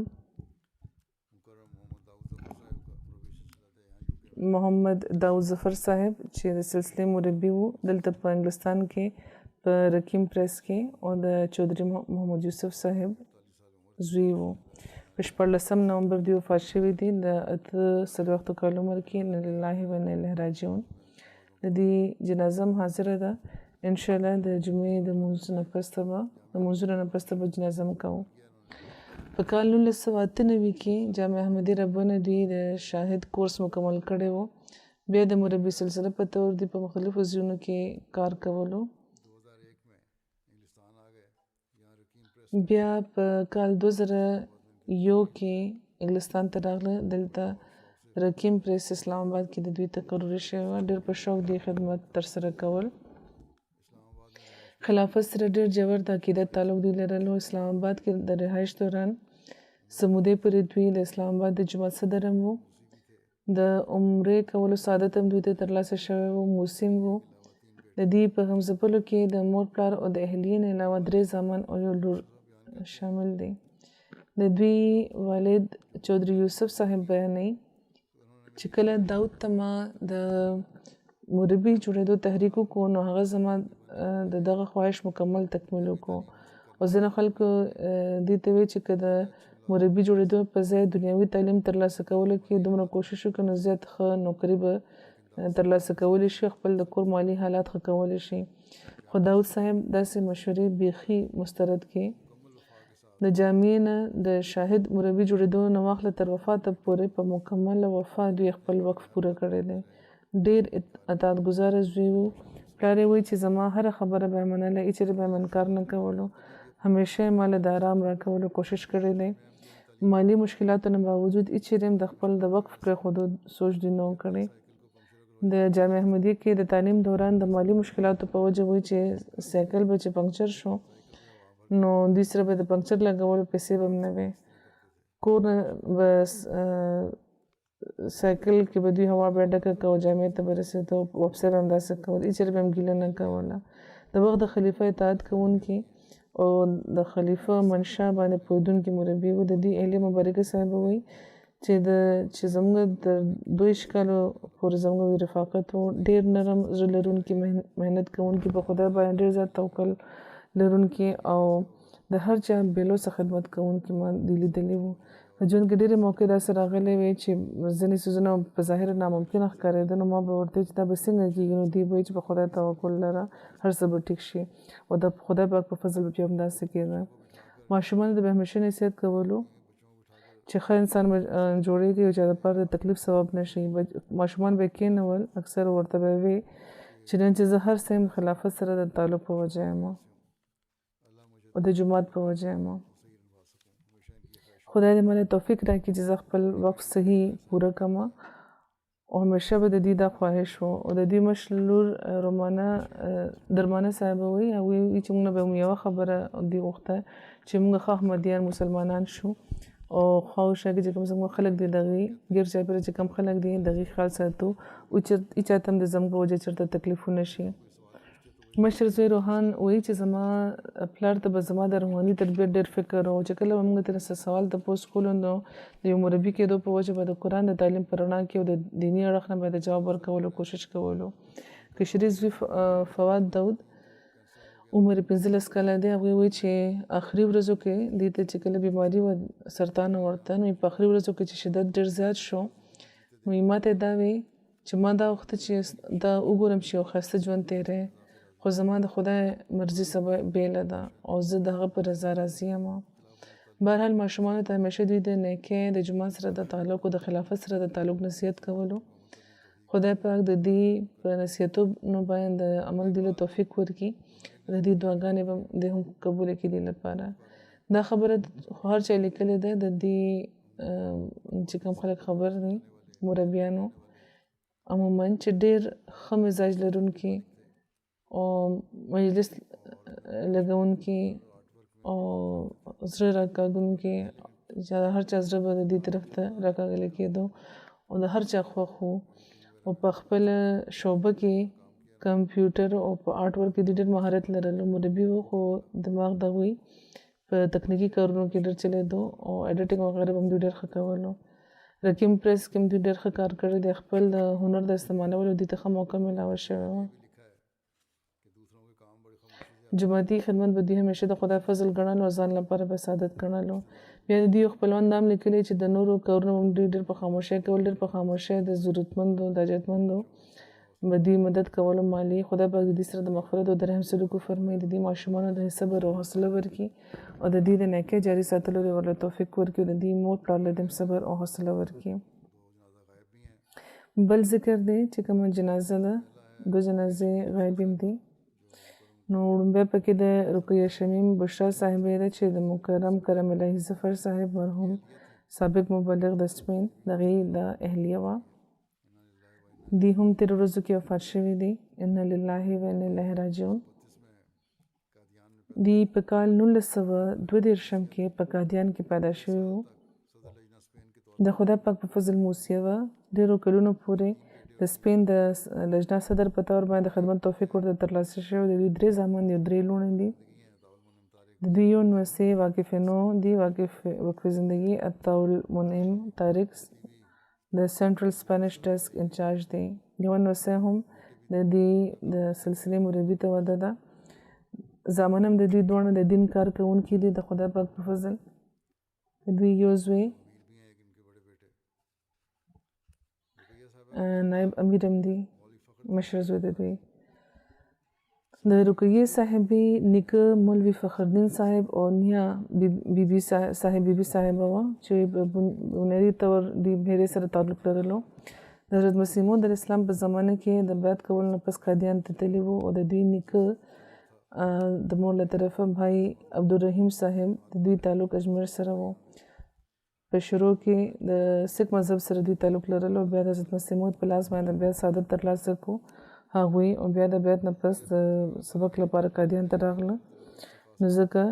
محمد داود ظفر صاحب چې د سلسلې مربي وو دلته په انګلستان کې په رکیم پریس کې او د چودھری محمد یوسف صاحب زوی وو په 14 نومبر دی وفات شوی دی د 48 کال عمر کې ان لله و انا الیه راجعون د دې جنازه حاضره ده ان شاء الله د جمعې د منځ نه پسته به جنازه کوو په کال 1998 کې جامع احمدي ربانه دی د شاهد کورس مکمل کړی وو بیا د مربي سلسله په تور دی په مختلفو ځایونو کې کار کولو بیا په کال 2001 کې انګلستان ته راغله دلته رکیم پریس اسلام آباد کې د دوی تقرر شوی ډېر په شوق دی خدمت ترسره کول خلافت سره ډېر ژور د عقیدت تعلق دی لرلو اسلام آباد کې د رهایش دوران سمودې پورې دوی د اسلام آباد د جماعت صدر هم وو د عمرې کولو سعادت هم دوی ته ترلاسه شوی وو موسم وو د دې په همزپلو کې د مور پلار او د اهلیې نه علاوه 3 زامن او یو لور شامل دي د دوی والد چودھری یوسف صاحب بیانوي چې کله داود ته ما د مربي جوړېدو تحریک وکړو نو هغه زما د دغه خواهش مکمل تکمیل وکړو او ځینې خلکو دې ته وایي چې که د مربي جوړېدو په ځای دنیوي تعلیم ترلاسه کولو کې دومره کوشش وکړو نو زیات ښه نوکري به ترلاسه کولی شي خپل د کور مالي حالات ښه کولی شي خو داود صاحب داسې مشورې بیخي مسترد کې د جامعې نه د شاهد مربي جوړېدو نه واخله تر وفاته پورې په مکمله وفا دوی خپل وقف پوره کړی دی ډېر اطاعت ګزاره زوی وو پلار یې وایي چې زما هره خبره به یې منله هېڅ چېرې به یې منکار نه کولو همیشه یې ما له د آرام راکولو کوشش کړی دی مالي مشکلاتو نه باوجود هېڅ چېرې هم د خپل د وقف پرېښودو سوچ دوی نه و کړی د جامع احمدیه کې د تعلیم دوران د مالي مشکلاتو په وجه وایي چې سایکل به چې پنکچر شو نو دوی سره به د پنکچر لګولو پیسې به هم نه وې کور به سایکل کې به دوی هوا به ډکه کوو جامعې ته به رسېدو وفسر هم داسې کول هېڅ چېرې به هم ګیله نه کوله د وخت د خلیفه اطاعت کوونکي او د خلیفه منشا باندې پوهېدونکي مربي وو د دې اهلیه مبارکه صاحب وایي چې زموږ د 22 کالو پورې زموږ رفاقت و ډېر نرم زړه لرونکي محنت کوونکي په خدای باندې ډېر زیات توکل لرونکي او د هر چا بېلوسه خدمت کوونکي ما دي لیدلي وو په ژوند کې ډېرې موقع داسې راغلی وې چې ځینې څیزونه په ظاهره ناممکنه ښکارېده نو ما به ورته چې دا به څنګه کېږي نو دوی به وایي چې په خدای توکل لره هر څه به ټیک شي او د خدای پاک په فضل به بیا همداسې کېده ماشومانو ته به همیشه نصیحت کولو چې ښه انسان به جوړېږي او چا دپاره د تکلیف سبب نه شي ماشومان به یې کېنول اکثر ورته به وې چې نن چې زه هر څه یم خلافت سره د تعلق په وجه یم او د جومات په وجه یم خدای دې مله توفیق راکړي چې زه خپل وقت صحیح پوره کړم او همیشه به د دې دا خواهش و او د دې مشر لور رومانه درمانه صاحب وایي هغوی وایي چې موږ نه به هم یوه خبره دې غوښته چې موږ ښه احمدیان مسلمانان شو او خواوشا کې چې کوم زموږ خلک دي دغې ګیر چاپېره چې کم خلک دي دغې خیال ساتو هېچا ته هم د زموږ په وجه چېرته تکلیفونه شي مشر زوی روحان وایي چې زما پلار ته به زما د روحاني تربیت ډېر فکر و چې کله به موږ ترې څه سوال تپوس کولو نو د یو مربي کېدو په وجه به د قرآن د تعلیم په رڼا کې او د دیني اړخ نه به د جواب ورکولو کوشش کولو کشري زوی فواد داود عمر 15 کاله دی. هغوی وایي چې آخري ورځو کې دې ته چې کله بیماري و سرطان ورته نو په آخري ورځو کې چې شدت ډېر زیات شو نو ما ته دا وی چې ما دا وخت چې دا وګورم چې یو ښایسته ژوند تېری خو زما د خدای مرضي سبا بیله ده او زه د هغه په رضا راضي یم. بهرحال ماشومانو ته همیشه دوی د نیکۍ د جومات سره د تعلق او د خلافت سره د تعلق نصیحت کولو. خدای پاک د دې په نصیحتونو باندې د عمل دی له توفیق ورکړي. د دې دعاګانې به د هم قبول کړي دې لپاره. دا خبره هر چا لیکلې ده د دې چې کوم خلک خبر دي مربیانو عموما چې ډېر ښه مزاج لرونکي او مجلس لګونکي او زړه راکاږونکي چې هر چا زړه به د دې طرف ته راکاږلی کېدو او د هر چا خوښ وو او په خپل شعبه کې کمپیوټر او په آرټ ورک کې ډېر مهارت لرلو. مربي وو خو دماغ د هغوی په تکنیکي کارونو کې ډېر چلېدو او ایډیټینګ وغیره به هم دوی ډېر ښه کولو. رقیم پریس کې هم دوی ډېر ښه کار کړی دی. خپل د هنر د استعمالولو دوی ته ښه موقع میلاوه شوې وه. جماعتي خدمت به دوی همیشه د خدای فضل ګڼلو او ځان لپاره به سعادت ګڼلو. بیا د دوی خپلوان دا هم لیکلي چې د نورو کارونه هم دوی ډېر په خاموشۍ کول. ډېر په خاموشۍ د ضرورتمندو د حاجتمندو به دوی مدد کولو مالي. خدای پاک د دوی سره د مغفرت او د رحم سلوک وفرمایي. د دې ماشومانو د صبر او حوصله ورکړي او د دې د نیکۍ جاري ساتلو ورله توفیق ورکړي. د دې مور پلار له دې صبر او حوصله ورکړي. بل ذکر دی چې کومه جنازه ده 2 جنازې غیبي هم دي. نو وړومبی پکې د رقیه شمیم بشرا صاحبې ده چې د مکرم کرم الهي ظفر صاحب مرحوم سابق مبلغ د سپین د هغې د اهلیه وه. دی هم تېرو ورځو کې وفات شوي دي. انا لله و انا الیه راجعون. دی په کال 1932 کې په قادیان کې پیدا شوي وو. د خدای پاک په فضل موسیه وه. ډېرو کلونو پورې د سپین د لجنه صدر په طور باندې خدمت توفیق ورته ترلاسه شوی. د دوی 3 زامن دي او 3 لوڼې دي. د دوی یو نوسې واقف نو دی وقف زندگی عطاالمنعم طارق د سنټرل سپینش ډیسک انچارج دی. یو نوسې هم د دې د سلسلې مربي ته وده ده. زامن هم د دوی دواړه د دین کار کوونکي دي د خدای پاک په فضل. د دوی یو زوی نائب امیر هم دی مشر زوی د دوی. د رقیې صاحبې نیکه مولوي فخردین صاحب او نیا بیبي صاحبه وه چې په بنیادي طور د بهیرې سره تعلق لرلو. د حضرت مسیح موعود علیه السلام په زمانه کې د بیعت کولو نه پس قادیان ته تللي وو او د دوی نیکه د مور له طرفه بھائی عبدالرحیم صاحب د دوی تعلق اجمیر سره وو. په شروع کې د سکھ مذهب سره دوی تعلق لرلو. بیا د حضرت مسیح موعود په لاس باندې بیا سعادت ترلاسه کړو هغوی او بیا د بیعت نه پس د سبق لپاره قادیان ته راغله. نو ځکه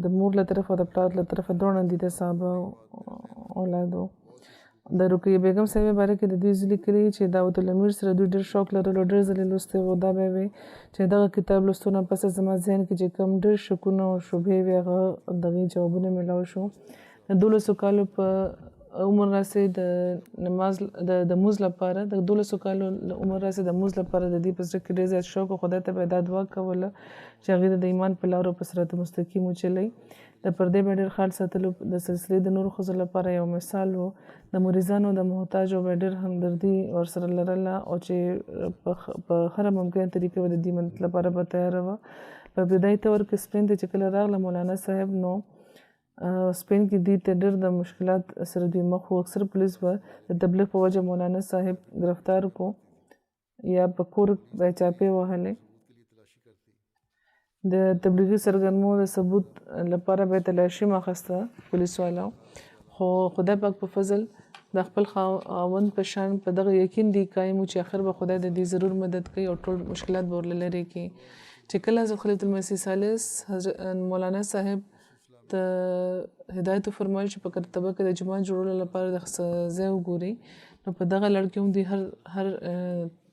د مور له طرفه او د پلار له طرفه دواړه دي د صحابه اولادو. د رقیه بیګم صاحبې باره کې د دوی لیکلي چې دعوت الامیر سره دوی ډېر شوق لرلو. ډېر ځلې لوستی وو. دا به وی چې دغه کتاب لوستو نه پس زما ذهن کې چې کوم ډېر شکونه او شبهې وې هغه دغې جوابونه میلاو شو. د 12 کالو په عمر راسي د نماز د مونځ لپاره د 12 کالو عمر راسي د مونځ لپاره د دې په زړه کې ډېر زیات شوق او خدای ته به دا دعا کوله چې هغې د ایمان په لارو په صراط مستقیم وچلوي. د پردې به ډېر خیال ساتلو. د سلسلې د نورو ښځو لپاره یو مثال و. د مریضانو د محتاجو به ډېر همدردي ورسره لرله او چې په هره ممکنه طریقه به د دې مدد لپاره به تیاره وه. په ابتدایي طور کې سپین ته چې کله راغله مولانا صاحب نو سپین کې دوی ته ډېر د مشکلات سره دوی مخ وو. اکثر پولیس به د تبلیغ په وجه مولانا صاحب گرفتار کو یا په کور به چاپې وهلې. د تبلیغي سرګرمو د ثبوت لپاره به تلاشي اخیسته پولیس والاو. خو خدای پاک په فضل د خپل خاوند په شان په دغه یقین دی قایم و چې آخر به خدای د دې ضرور مدد کوي او ټول مشکلات به ورله لرې کړي. چې کله حضرت خلیفة المسیح ثالث مولانا صاحب ته هدایت وفرمایل چې په کرتبه کې د جومات جوړولو لپاره د ځای وګوري نو په دغه لړ کې هم دوی هر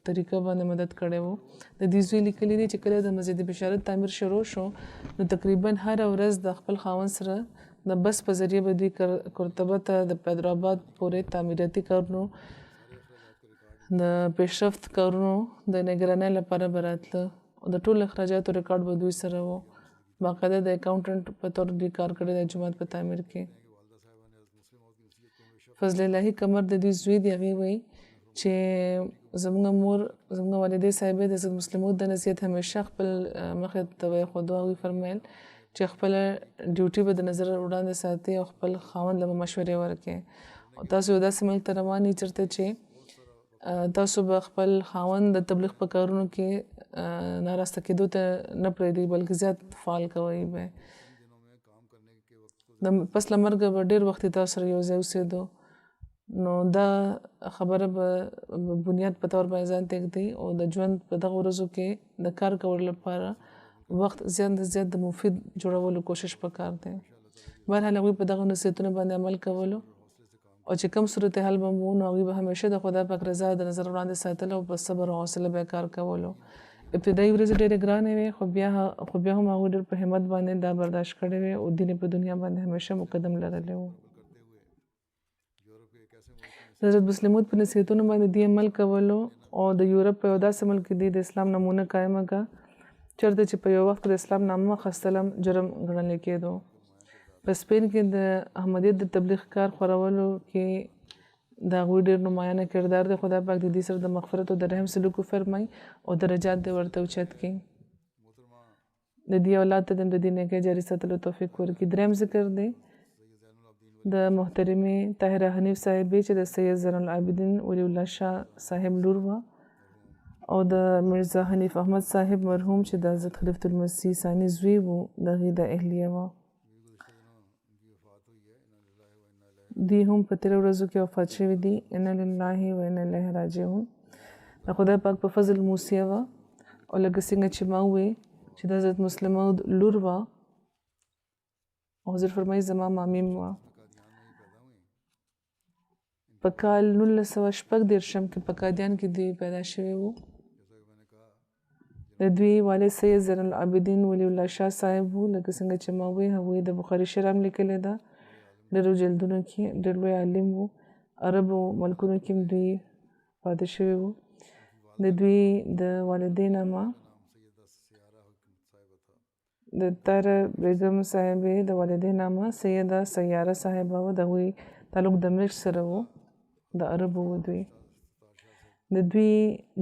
طریقه باندې مدد کړی وو. د دې زوی لیکلي دي چې کله د مسجد بشارت تعمیر شروع شو نو تقریبا هره ورځ د خپل خاوند سره د بس په ذریعه به دوی کرتبه ته د پیدرآباد پورې تعمیراتي کارونو د پیشرفت کارونو د نگرانۍ لپاره به راتله. او د ټولو اخراجاتو ریکارډ به دوی سره و. باقاعده د اکاونټنټ په تور دوی کار کړی د جومات په تعمیر کې. فضل الهي قمر د دوی زوی دی. هغې وایي چې زموږ مور زموږ والدې صاحبې د حضرت مسلم موعود د نصیحت همیشه خپل مخې ته وښودو. هغوی فرمیل چې خپله ډیوټي به د نظر وړاندې ساتي او خپل خاوند له به مشورې ورکړي. او تاسو یو داسې ملک ته روان یې چېرته چې تاسو به خپل خاوند د تبلیغ په کارونو کې ناراسته کېدو ته نه پرېږدئ بلکې زیات فعال کوئ به. پس له مرګه به ډېر وخت تاسو سره یو ځای اوسېدو. نو دا خبره به بنیاد په طور باندې ځان ته ږدي او د ژوند په دغه ورځو کې د کار کولو لپاره وخت زیات نه زیات د مفید جوړولو کوشش پکار دی. بهرحال هغوی په دغه نصیحتونو باندې عمل کولو او چې کوم صورتحال به مو نو هغوی به همیشه د خدای پاک رضا د نظر وړاندې ساتلو او په صبر او حوصله به کار کولو. ابتدایي ورځې ډېرې ګرانې وې خو بیا هم هغوی ډېر په همت باندې دا برداشت کړی وې او دین په دنیا باندې همیشه مقدم لرلی و. د حضرت مسلم موعود په نصیحتونو باندې دوی عمل کولو او د یورپ په یو داسې ملک کې دوی د اسلام نمونه قایمه کړه چېرته چې په یو وخت کې د اسلام نامه اخیستل هم جرم ګڼل کېدو. په سپین کې د احمدیت د تبلیغ کار خورولو کې د هغوی ډېر نمایانه کردار دی. خدای پاک د دې سره د مغفرت او د رحم سلوک وفرمایي او درجات دې ورته اوچت کړي. د دې اولاد ته د دې نیکۍ جاري ساتلو توفیق ورکړي. دریم ذکر دی د محترمې طاهره حنیف صاحبې چې د سید زین العابدین ولی الله شاه صاحب لور وه او د مرزا حنیف احمد صاحب مرحوم چې د حضرت خلیفة المسیح ثاني زوی و د هغې د اهلیه وه. دوی هم په تېره ورځو کې وفات شوي دي. انا لله و انا الیه راجعون. د خدای پاک په فضل موسیه وه او لکه څنګه چې ما وویل چې د حضرت مسلم موعود لور وه او حضور فرمایي زما مامیم وه. په کال 1936 کې په قادیان کې دوی پیدا شوي وو. د دوی والد سید زین العابدین ولی الله شاه صاحب وو. لکه څنګه چې ما وویل هغوی د بخاري شریف هم لیکلی ده ډېرو جلدونو کې. ډېر لوی عالم وو. عربو ملکونو کې هم دوی پاتې شوي وو. د دوی د والدې نامه د طاهره بیګم صاحبې د والدې نامه سیده سیاره صاحبه وه. د هغوی تعلق د ملک سره و د عربو و. دوی د دوی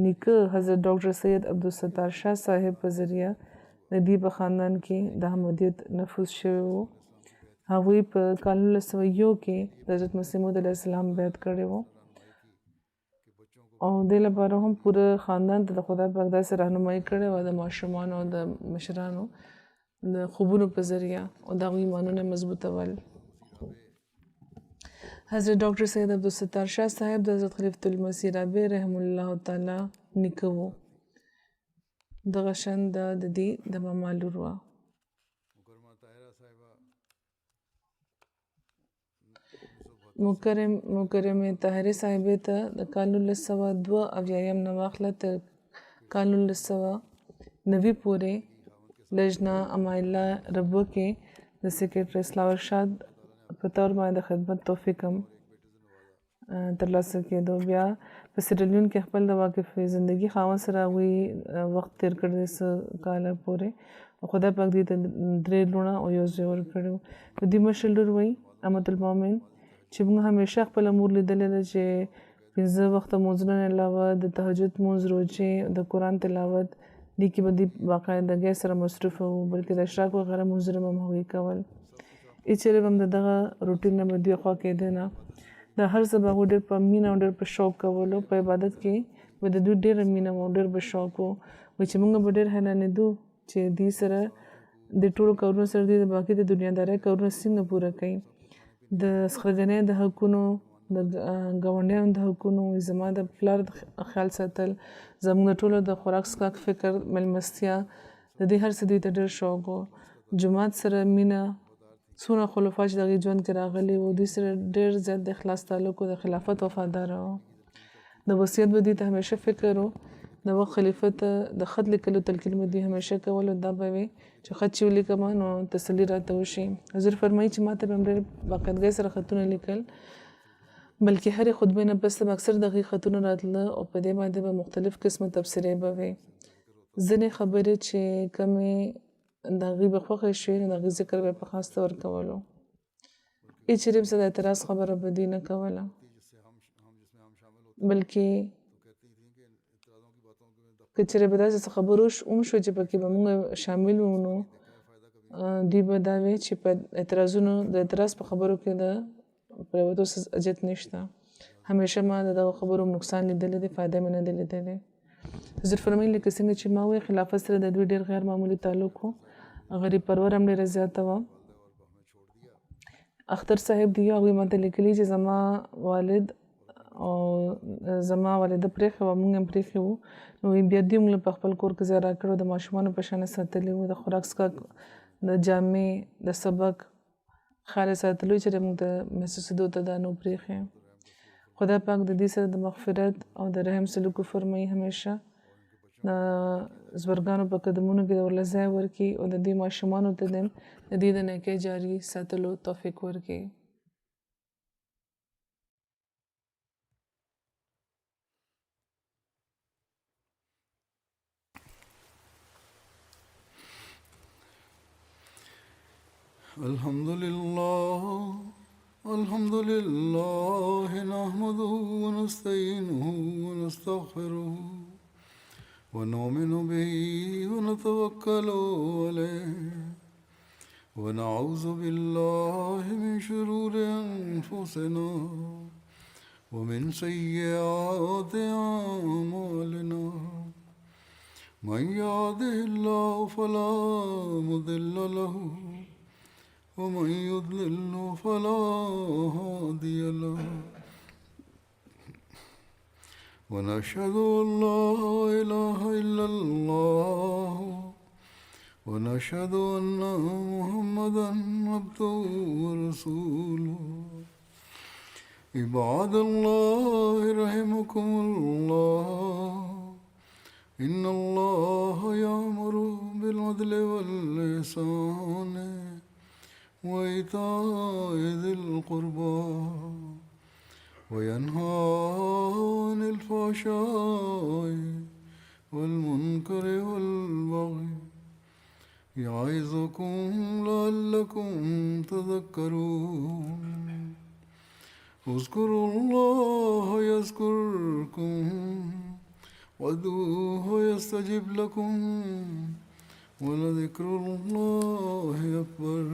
نیکه حضرت ډاکټر سید عبدالستار شاه صاحب په ذریعه د دوی په خاندان کې د احمدیت نفوذ شوی و. هغوی په کال 1901 کې د حضرت مسیح موعود علیه السلام بیعت کړی و او دې لپاره هم پوره خاندان ته د خدای پاک داسې راهنمایي کړې وه د ماشومانو او د مشرانو د خوبونو په ذریعه او د هغوی ایمانونه مضبوطول. حضرت ډاکټر سید عبدالستار شاه صاحب د حضرت خلیفة المسیح رابع رحم الله تعالی نیکه و. دغه شان د دې د ماما لور وه. مکرمې طاهرې صاحبې ته د کال 1902 نه واخله تر کال 1990 پورې لجنه امایله ربوه کې د سیکرټري اصلاح ارشاد په طور باندې د خدمت توفیق هم ترلاسه کېدو. بیا په سیرلیون کې خپل د واقفې زندگی خاوند سره هغوی وخت تېر کړی څه کاله پورې او خدای پاک دوی ته 3 لوڼه او یو زوی ورکړی و. د دوی مشر لور وایي امت المؤمن چې موږ همیشه خپله مور لیدلې ده چې 5 وخته لمونځونه نه علاوه د تهجد لمونځ، روژې، د قرآن تلاوت دې کې به دوی باقاعدګۍ سره مصروفه وو، بلکې د اشراق وغیره لمونځونه به هم هغوی کول. هېڅ چېرې به هم د دغه روټین نه به دوی خوا کېدی نه. د هر څه به هغوی ډېر په مینه او ډېر په شوق کولو. په عبادت کې به د دوی ډېره مینه وه او ډېر به شوق و. وایي چې موږ به ډېر حیرانېدو چې دوی سره د ټولو کارونو سره دوی د باقي د دنیادارۍ کارونه څنګه پوره کوي. د سخرګنۍ د حقونو، د ګاونډیانو د حقونو، زما د پلار د خیال ساتل، زموږ د ټولو د خوراک څښاک فکر، مېلمستیا، د دې هر څه دوی ته ډېر شوق و. جومات سره مینه، څونه خلفا چې د هغوی ژوند کې راغلي وو دوی سره ډېر زیات د اخلاص تعلق و. د خلافت وفاداره و. د وصیت به دوی ته همیشه فکر و. د وخت خلیفه ته د خط لیکلو تلقین به دوی همیشه کول او دا به وي چې خط چې ولیکمه نو تسلي راته وشي. حضور فرمایي چې ما ته به هم ډېر باقاعدګۍ سره خطونه لیکل، بلکې هرې خطبې نه پس به اکثر د هغې خطونه راتله او په دې باندې به مختلف قسمه تبصرې به وې. ځینې خبرې چې کومې د هغې به خوښې شوې نو د هغې ذکر به یې په خاص طور کولو. هېڅ چېرې به څه د اعتراض خبره به دې نه کوله، بلکې که چېرې به داسې څه خبرو وشوه چې پکې به موږ شامل وو نو دوی به دا وی چې په د اعتراض په خبرو کې د پرېوتو څه حاجت نشته. همیشه ما د دغو خبرو نقصان لیدلی دی، فایده مې نه دی لیدلی. حضرت فرمایي لکه څنګه چې ما وویل خلافت سره د دوی ډېر غیر معمولي تعلق و، غریب پرور هم ډېره زیاته وه. اختر صاحب دی هغوی ماته لیکلي چې زما والد او زما والده پرېښې وه، موږ هم پرېښې وو، نو بیا دوی موږ په خپل کور کې ځای راکړی و، د ماشومانو په شان یې ساتلي وو، د خوراک څښاک، د جامې، د سبق خیال یې ساتلی و چې موږ د محسوسېدو ته دا نو پرېښې. خدای پاک د دې سره د مغفرت او د رحم سلوک وفرمایي، همیشه د زبرګانو په قدمونو کې ورله ځای ورکړي او د دې ماشومانو ته د دې د نیکۍ جاري ساتلو توفیق ورکړي. الحمد لله نحمده ونستعينه ونستغفره ونؤمن به ونتوكل عليه ونعوذ بالله من شرور أنفسنا ومن سيئات أعمالنا. من يهده الله فلا مضل له ومن يضلل فلا هادي له. ونشهد أن لا إله إلا الله ونشهد أن محمدا عبده ورسوله. عباد الله رحمكم الله، إن الله يأمر بالعدل والإحسان وإيتاء ذي القربى وينهى عن الفحشاء والمنكر والبغي يعظكم لعلكم تذكرون. اذكروا الله يذكركم وادعوه يستجب لكم ولذكر الله أكبر.